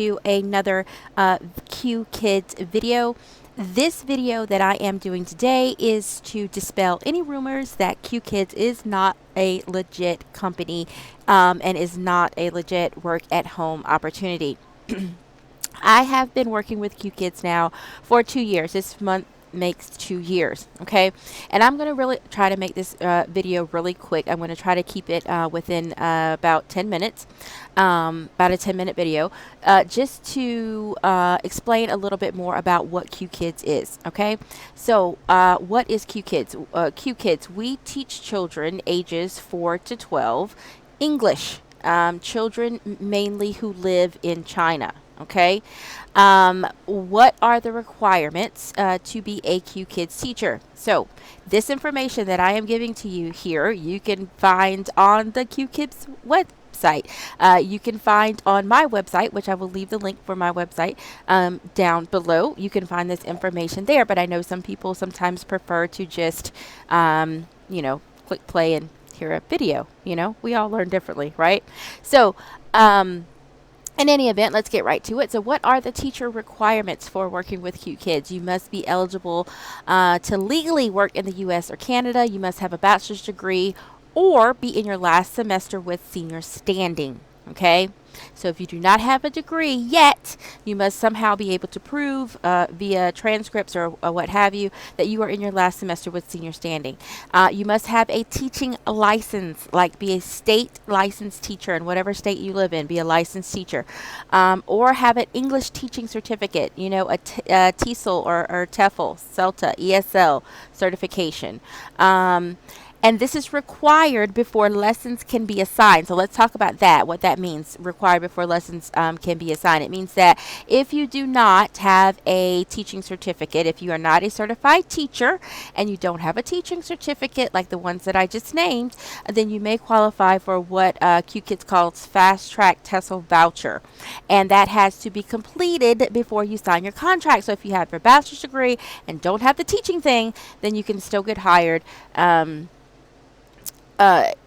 to another Qkids video. This video that I am doing today is to dispel any rumors that Qkids is not a legit company and is not a legit work at home opportunity. I have been working with Qkids now for 2 years. This month makes 2 years. Okay, and I'm going to really try to make this video really quick. I'm going to try to keep it within about 10 minutes, about a 10-minute video, just to explain a little bit more about what Qkids is. Okay, so what is Qkids? Qkids, we teach children ages 4 to 12 English, children mainly who live in China. Okay, what are the requirements to be a Qkids teacher? So this information that I am giving to you here, you can find on the Qkids website. You can find on my website, which I will leave the link for my website down below. You can find this information there, but I know some people sometimes prefer to just, click play and hear a video. We all learn differently, right? So, in any event, let's get right to it. So what are the teacher requirements for working with Qkids? You must be eligible to legally work in the U.S. or Canada. You must have a bachelor's degree or be in your last semester with senior standing. Okay, so if you do not have a degree yet, you must somehow be able to prove via transcripts or what have you that you are in your last semester with senior standing. You must have a teaching license, like be a state licensed teacher in whatever state you live in, be a licensed teacher, or have an English teaching certificate, a TESOL or TEFL, CELTA, ESL certification. And this is required before lessons can be assigned. So let's talk about that, what that means, required before lessons can be assigned. It means that if you do not have a teaching certificate, if you are not a certified teacher and you don't have a teaching certificate like the ones that I just named, then you may qualify for what Qkids calls Fast Track TESOL voucher. And that has to be completed before you sign your contract. So if you have your bachelor's degree and don't have the teaching thing, then you can still get hired.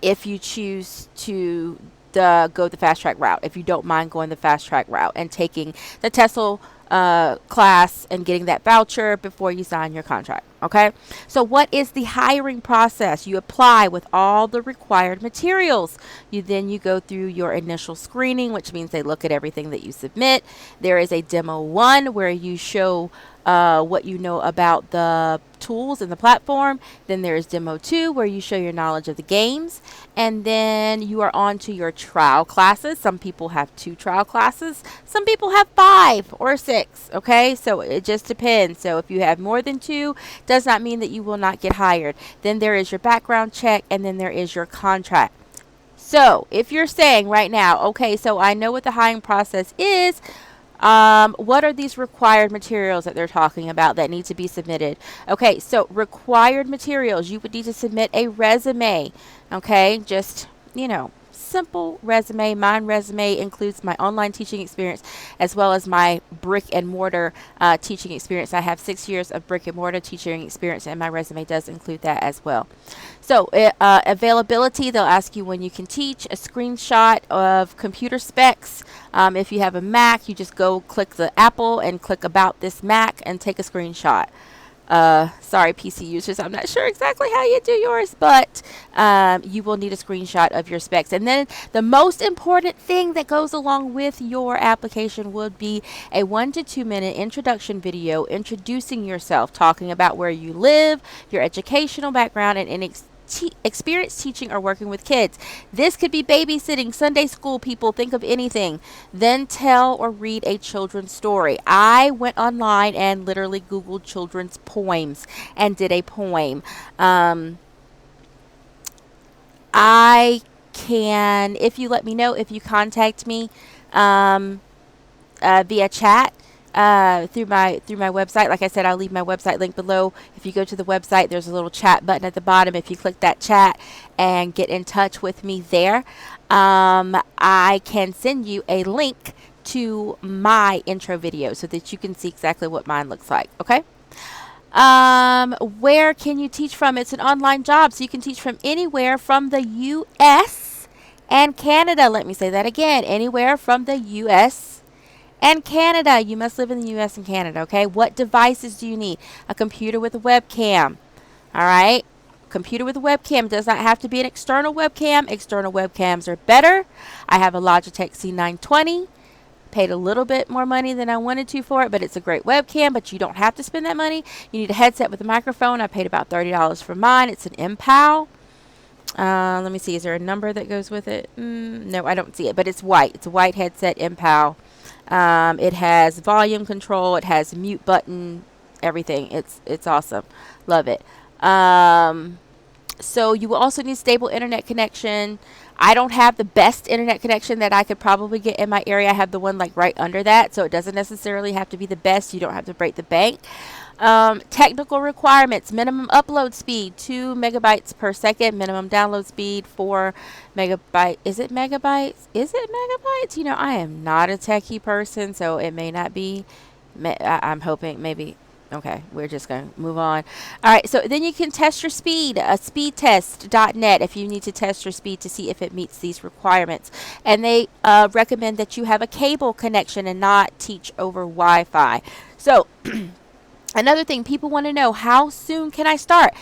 If you choose to go the fast track route, if you don't mind going the fast track route and taking the TESOL class and getting that voucher before you sign your contract. Okay, so what is the hiring process? You apply with all the required materials. You go through your initial screening, which means they look at everything that you submit. There is a demo 1 where you show what you know about the tools and the platform. Then there is demo 2 where you show your knowledge of the games, and then you are on to your trial classes. Some people have 2 trial classes, some people have 5 or 6. Okay, so it just depends. So if you have more than 2, does not mean that you will not get hired. Then there is your background check, and then there is your contract. So if you're saying right now, okay, so I know what the hiring process is, what are these required materials that they're talking about that need to be submitted? Okay, so required materials, you would need to submit a resume. Okay, just, simple resume. My resume includes my online teaching experience as well as my brick and mortar teaching experience. I have 6 years of brick and mortar teaching experience, and my resume does include that as well. So availability, they'll ask you when you can teach, a screenshot of computer specs. If you have a Mac, you just go click the Apple and click about this Mac and take a screenshot. Sorry, PC users, I'm not sure exactly how you do yours, but you will need a screenshot of your specs. And then the most important thing that goes along with your application would be a 1 to 2 minute introduction video introducing yourself, talking about where you live, your educational background, and experience teaching or working with kids. This could be babysitting, Sunday school, people, think of anything. Then tell or read a children's story. I went online and literally Googled children's poems and did a poem. I can, if you let me know, if you contact me via chat, through my website. Like I said, I'll leave my website link below. If you go to the website, there's a little chat button at the bottom. If you click that chat and get in touch with me there, I can send you a link to my intro video so that you can see exactly what mine looks like. Okay, Where can you teach from? It's an online job, so you can teach from anywhere from the U.S. and Canada. Let me say that again. Anywhere from the U.S. And Canada, you must live in the US and Canada, okay? What devices do you need? A computer with a webcam, all right? Computer with a webcam does not have to be an external webcam. External webcams are better. I have a Logitech C920. Paid a little bit more money than I wanted to for it, but it's a great webcam, but you don't have to spend that money. You need a headset with a microphone. I paid about $30 for mine. It's an MPOW. Let me see. Is there a number that goes with it? No, I don't see it, but it's white. It's a white headset MPOW. It has volume control. It has mute button. Everything. It's awesome. Love it. So you will also need stable internet connection. I don't have the best internet connection that I could probably get in my area. I have the one like right under that, so it doesn't necessarily have to be the best. You don't have to break the bank. Technical requirements: minimum upload speed 2 megabytes per second, minimum download speed 4 megabytes. Is it megabytes? Is it megabytes? You know, I am not a techie person, so it may not be. I'm hoping maybe. Okay, we're just going to move on. All right, so then you can test your speed, speedtest.net, if you need to test your speed to see if it meets these requirements. And they recommend that you have a cable connection and not teach over Wi-Fi. So another thing, people want to know, how soon can I start?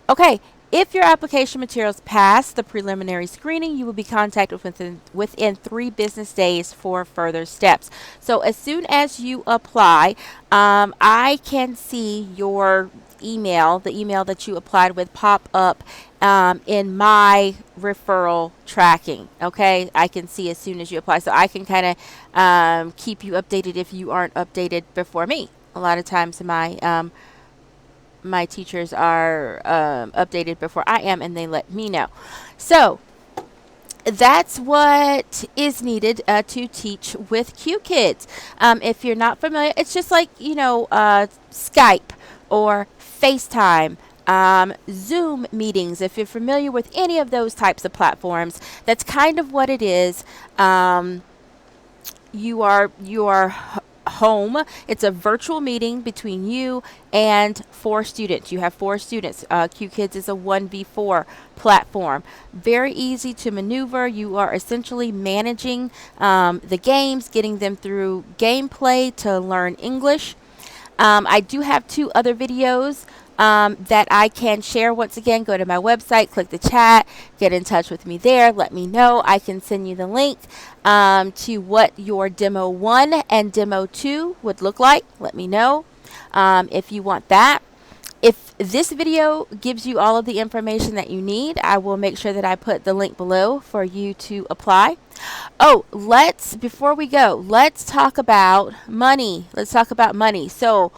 Okay, if your application materials pass the preliminary screening, you will be contacted within 3 business days for further steps. So as soon as you apply, I can see your email, the email that you applied with, pop up in my referral tracking. Okay, I can see as soon as you apply, so I can kind of keep you updated if you aren't updated before me. A lot of times my teachers are updated before I am, and they let me know. So that's what is needed to teach with Qkids. If you're not familiar, it's just like, Skype or FaceTime, Zoom meetings. If you're familiar with any of those types of platforms, that's kind of what it is. You are home. It's a virtual meeting between you and 4 students. You have 4 students. Qkids is a 1v4 platform. Very easy to maneuver. You are essentially managing the games, getting them through gameplay to learn English. I do have 2 other videos that I can share. Once again, go to my website, click the chat, get in touch with me there, let me know. I can send you the link to what your demo 1 and demo 2 would look like. Let me know if you want that. If this video gives you all of the information that you need, I will make sure that I put the link below for you to apply. Oh, before we go, let's talk about money. So,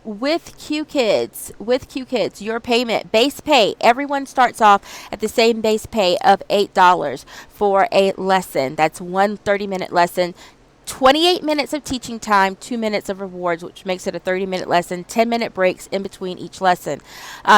with Qkids, your payment, base pay, everyone starts off at the same base pay of $8 for a lesson. That's one 30-minute lesson. 28 minutes of teaching time, 2 minutes of rewards, which makes it a 30-minute lesson, 10-minute breaks in between each lesson.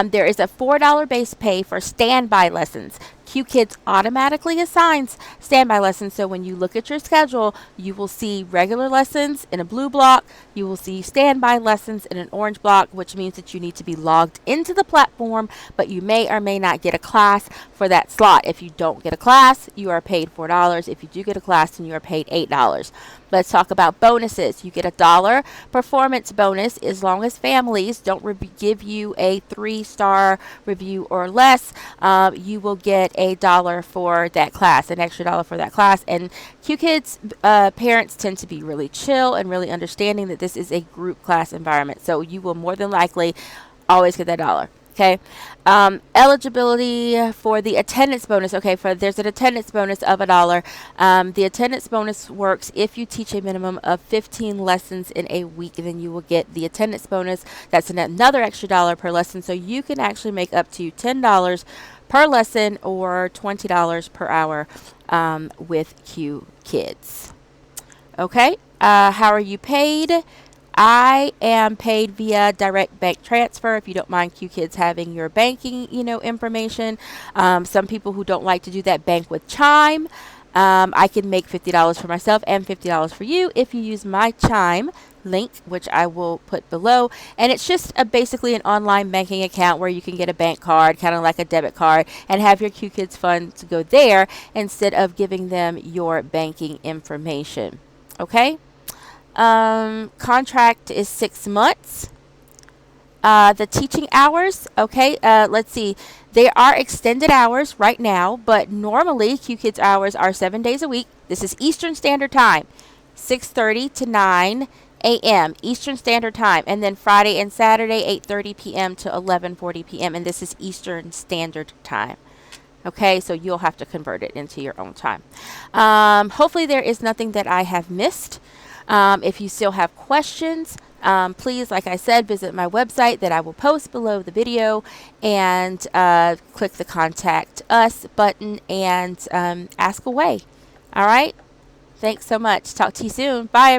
There is a $4 base pay for standby lessons. Qkids automatically assigns standby lessons, so when you look at your schedule, you will see regular lessons in a blue block, you will see standby lessons in an orange block, which means that you need to be logged into the platform, but you may or may not get a class for that slot. If you don't get a class, you are paid $4. If you do get a class, then you are paid $8. Let's talk about bonuses. You get a $1 performance bonus as long as families don't give you a 3-star review or less. You will get a $1 for that class, an extra $1 for that class. And Qkids parents tend to be really chill and really understanding that this is a group class environment. So you will more than likely always get that $1. Okay. Eligibility for the attendance bonus. Okay, there's an attendance bonus of $1. The attendance bonus works if you teach a minimum of 15 lessons in a week, then you will get the attendance bonus. That's another extra $1 per lesson, so you can actually make up to $10 per lesson or $20 per hour with Qkids. Okay, how are you paid? I am paid via direct bank transfer. If you don't mind Qkids having your banking, information. Some people who don't like to do that bank with Chime. I can make $50 for myself and $50 for you if you use my Chime link, which I will put below. And it's just basically an online banking account where you can get a bank card, kind of like a debit card, and have your Qkids funds go there instead of giving them your banking information. Okay. Contract is 6 months. The teaching hours, okay, let's see. They are extended hours right now, but normally QKids hours are 7 days a week. This is Eastern Standard Time, 6:30 to 9 a.m. Eastern Standard Time, and then Friday and Saturday, 8:30 p.m. to 11:40 p.m. And this is Eastern Standard Time. Okay, so you'll have to convert it into your own time. Hopefully, there is nothing that I have missed. If you still have questions, please, like I said, visit my website that I will post below the video and click the Contact Us button and ask away. All right? Thanks so much. Talk to you soon. Bye, everyone.